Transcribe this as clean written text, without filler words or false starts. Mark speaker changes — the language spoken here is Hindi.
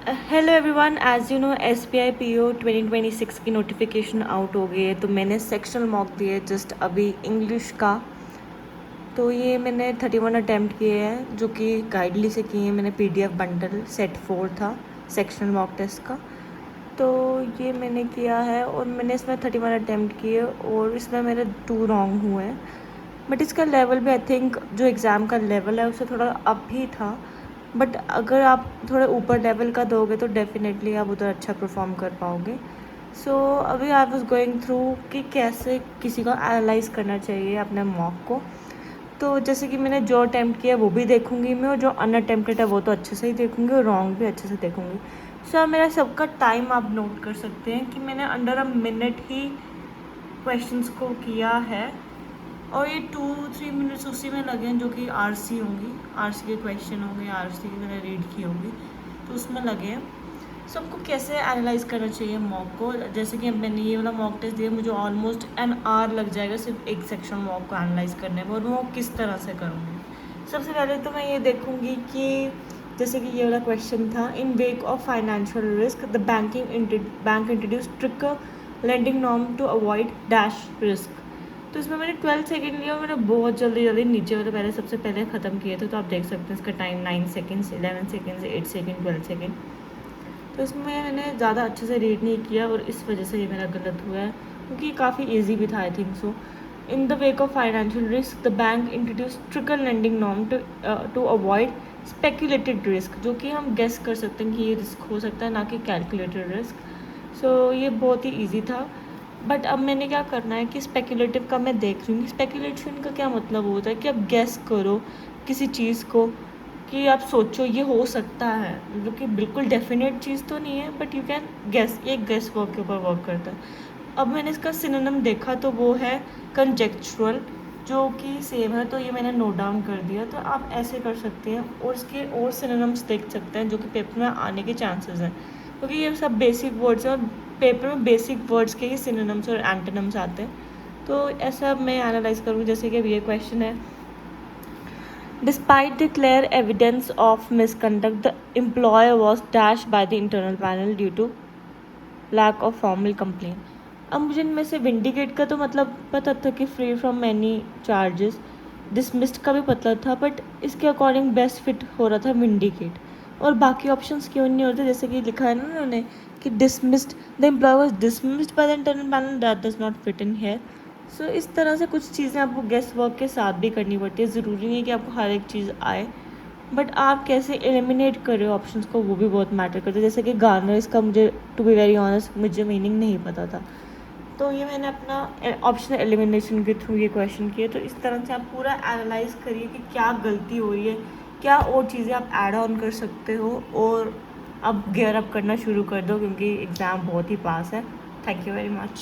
Speaker 1: Hello everyone, as you know SBI PO 2026 की नोटिफिकेशन आउट हो गई है। तो मैंने सेक्शनल मॉक दिए जस्ट अभी इंग्लिश का। तो ये मैंने 31 अटैम्प्ट किए हैं जो कि गाइडली से किए हैं मैंने। PDF बंडल सेट 4 था सेक्शनल मॉक टेस्ट का। तो ये मैंने किया है और मैंने इसमें 31 अटैम्प्ट किए और इसमें मेरे 2 रॉन्ग हुए हैं। बट इसका लेवल भी आई थिंक जो एग्ज़ाम का लेवल है उससे थोड़ा अप ही था। बट अगर आप थोड़े ऊपर लेवल का दोगे तो डेफिनेटली आप उधर अच्छा परफॉर्म कर पाओगे। सो अभी आई वाज गोइंग थ्रू कि कैसे किसी को एनालाइज करना चाहिए अपने मॉक को। तो जैसे कि मैंने जो अटैम्प्ट किया वो भी देखूंगी मैं, और जो अनअटेम्प्टेड है वो तो अच्छे से ही देखूंगी और रॉन्ग भी अच्छे से देखूंगी। सो मेरा सबका टाइम आप नोट कर सकते हैं कि मैंने under a minute he questions को किया है। और ये 2-3 मिनट्स उसी में लगे हैं जो कि RC होंगी, RC के क्वेश्चन होंगे, RC की मैंने रीड की होगी तो उसमें लगे हैं। सो हमको कैसे एनालाइज करना चाहिए मॉक को। जैसे कि मैंने ये वाला मॉक टेस्ट दिया, मुझे ऑलमोस्ट एन आवर लग जाएगा सिर्फ एक सेक्शन मॉक को एनालाइज करने में, और मैं वो किस तरह से करूँगी। सबसे पहले तो मैं ये देखूँगी कि जैसे कि ये वाला क्वेश्चन था, in wake of financial risk the bank introduce trigger lending norm to avoid dash risk. तो इसमें मैंने 12 सेकेंड लिया और मैंने बहुत जल्दी नीचे वाले पहले सबसे पहले ख़त्म किए थे। तो आप देख सकते हैं इसका time 9 seconds, 11 seconds, 8 second, 12 second. तो इसमें मैंने ज़्यादा अच्छे से रीड नहीं किया और इस वजह से ये मेरा गलत हुआ है, क्योंकि काफ़ी ईजी भी था I think so. In the wake of financial risk the bank introduce trickle lending norm to avoid speculated risk, जो कि हम गेस कर सकते हैं कि ये रिस्क हो सकता है, ना कि कैलकुलेटेड रिस्क। सो ये बहुत ही ईजी था। बट अब मैंने क्या करना है कि स्पेकुलेटिव का मैं देख रही हूँ। स्पेकुलेशन का क्या मतलब होता है कि आप गेस करो किसी चीज़ को, कि आप सोचो ये हो सकता है, मतलब कि बिल्कुल डेफिनेट चीज़ तो नहीं है बट यू कैन गेस। ये गेस वर्क के ऊपर वर्क करता है। अब मैंने इसका सिनोनिम देखा तो वो है कंजेक्चुअल, जो कि सेम है, तो ये मैंने नोट डाउन कर दिया। तो आप ऐसे कर सकते हैं और इसके और सिनोनिम्स देख सकते हैं जो कि पेपर में आने के चांसेस हैं, क्योंकि ये सब बेसिक वर्ड्स हैं और पेपर में बेसिक वर्ड्स के ही सिनोनिम्स और एंटोनिम्स आते हैं। तो ऐसा मैं एनालाइज करूँगी। जैसे कि अब ये क्वेश्चन है, despite the clear evidence of misconduct the employer was dash by the internal panel due to lack of formal complain. अब मुझे इनमें से विंडिकेट का तो मतलब पता था कि free from many charges, dismissed का भी पता था, बट इसके अकॉर्डिंग बेस्ट फिट हो रहा था विंडिकेट। और बाकी ऑप्शंस क्यों नहीं होते, जैसे कि लिखा है ना उन्होंने कि dismissed, the employee was dismissed by the internal panel, that does not fit in here. So इस तरह से कुछ चीज़ें आपको गेस वर्क के साथ भी करनी पड़ती है। ज़रूरी नहीं है कि आपको हर एक चीज़ आए, बट आप कैसे एलिमिनेट कर रहे हो ऑप्शंस को वो भी बहुत मैटर करता है। जैसे कि गार्नर, इसका मुझे टू बी वेरी ऑनेस्ट मुझे मीनिंग नहीं पता था, तो ये मैंने अपना ऑप्शनल एलिमिनेशन के थ्रू ये क्वेश्चन किए। तो इस तरह से आप पूरा एनालाइज करिए कि क्या गलती हो रही है, क्या और चीज़ें आप ऐड ऑन कर सकते हो, और अब गियर अप करना शुरू कर दो क्योंकि एग्ज़ाम बहुत ही पास है। Thank you very much.